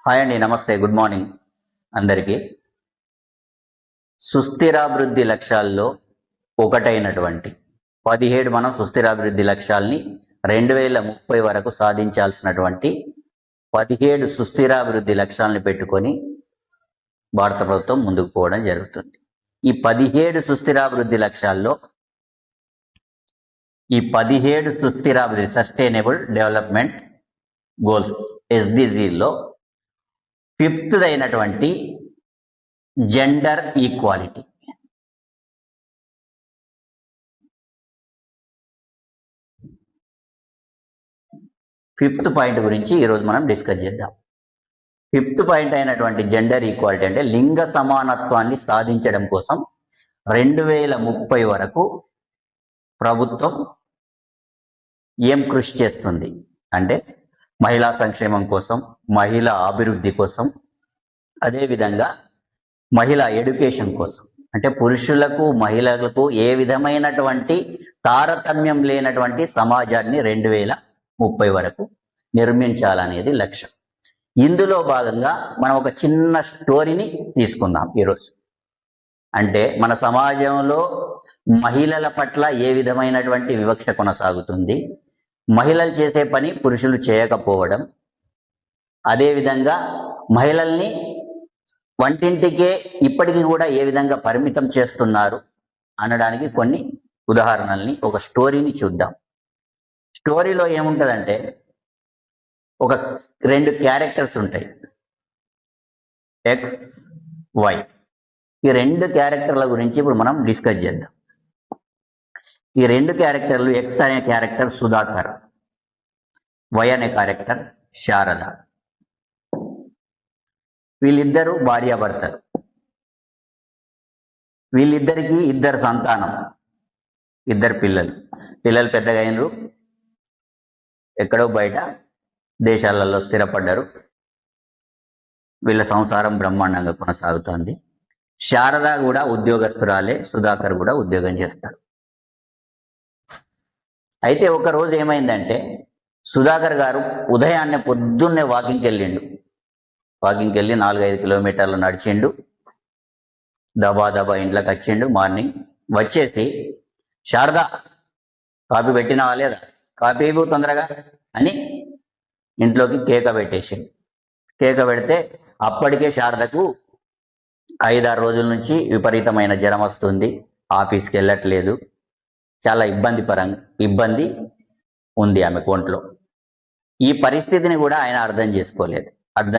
Hi అండి, నమస్తే, good morning అందరికీ. సుస్థిరాభివృద్ధి లక్ష్యాల్లో ఒకటైనటువంటి 17 మనం సుస్థిరాభివృద్ధి లక్ష్యాల్ని 2030 వరకు సాధించాల్సినటువంటి 17 సుస్థిరాభివృద్ధి లక్ష్యాలను పెట్టుకొని భారత ప్రభుత్వం ముందుకు పోవడం జరుగుతుంది. ఈ 17 సుస్థిరాభివృద్ధి లక్ష్యాల్లో ఈ 17 సుస్థిరాభివృద్ధి సస్టైనబుల్ డెవలప్మెంట్ గోల్స్ SDGలో 5th అయినటువంటి జెండర్ ఈక్వాలిటీ. ఫిఫ్త్ పాయింట్ గురించి ఈరోజు మనం డిస్కస్ చేద్దాం. 5th పాయింట్ అయినటువంటి జెండర్ ఈక్వాలిటీ అంటే లింగ సమానత్వాన్ని సాధించడం కోసం 2030 వరకు ప్రభుత్వం ఏం కృషి చేస్తుంది అంటే మహిళా సంక్షేమం కోసం, మహిళా అభివృద్ధి కోసం, అదేవిధంగా మహిళా ఎడ్యుకేషన్ కోసం, అంటే పురుషులకు మహిళలకు ఏ విధమైనటువంటి తారతమ్యం లేనటువంటి సమాజాన్ని 2030 వరకు నిర్మించాలనేది లక్ష్యం. ఇందులో భాగంగా మనం ఒక చిన్న స్టోరీని తీసుకుందాం ఈరోజు. అంటే మన సమాజంలో మహిళల పట్ల ఏ విధమైనటువంటి వివక్ష కొనసాగుతుంది, మహిళలు చేసే పని పురుషులు చేయకపోవడం, అదేవిధంగా మహిళల్ని వంటింటికే ఇప్పటికీ కూడా ఏ విధంగా పరిమితం చేస్తున్నారు అనడానికి కొన్ని ఉదాహరణల్ని, ఒక స్టోరీని చూద్దాం. స్టోరీలో ఏముంటుందంటే ఒక 2 క్యారెక్టర్స్ ఉంటాయి, X, Y. ఈ 2 క్యారెక్టర్ల గురించి ఇప్పుడు మనం డిస్కస్ చేద్దాం. ఈ 2 క్యారెక్టర్లు, X అనే క్యారెక్టర్ సుధాకర్, Y అనే క్యారెక్టర్ శారద. వీళ్ళిద్దరూ భార్యాభర్తలు. వీళ్ళిద్దరికీ 2 సంతానం, 2 పిల్లలు పెద్దగా అయినరు, ఎక్కడో బయట దేశాలలో స్థిరపడ్డారు. వీళ్ళ సంసారం బ్రహ్మాండంగా కొనసాగుతోంది. శారద కూడా ఉద్యోగస్తురాలే, సుధాకర్ కూడా ఉద్యోగం చేస్తాడు. అయితే ఒక రోజు ఏమైందంటే సుధాకర్ గారు ఉదయాన్నే పొద్దున్నే వాకింగ్కి వెళ్ళి 4-5 కిలోమీటర్లు నడిచిండు. దబా ఇంట్లోకి వచ్చిండు. మార్నింగ్ వచ్చేసి, శారద కాఫీ పెట్టినావా లేదా, కాఫీ ఇవ్వు తొందరగా అని ఇంట్లోకి కేక పెట్టేసిండు. కేక పెడితే అప్పటికే శారదకు 5-6 రోజుల నుంచి విపరీతమైన జ్వరం వస్తుంది, ఆఫీస్కి వెళ్ళట్లేదు, చాలా ఇబ్బంది ఉంది ఆమె ఒంట్లో. ఈ పరిస్థితిని కూడా ఆయన అర్థం చేసుకోలేదు.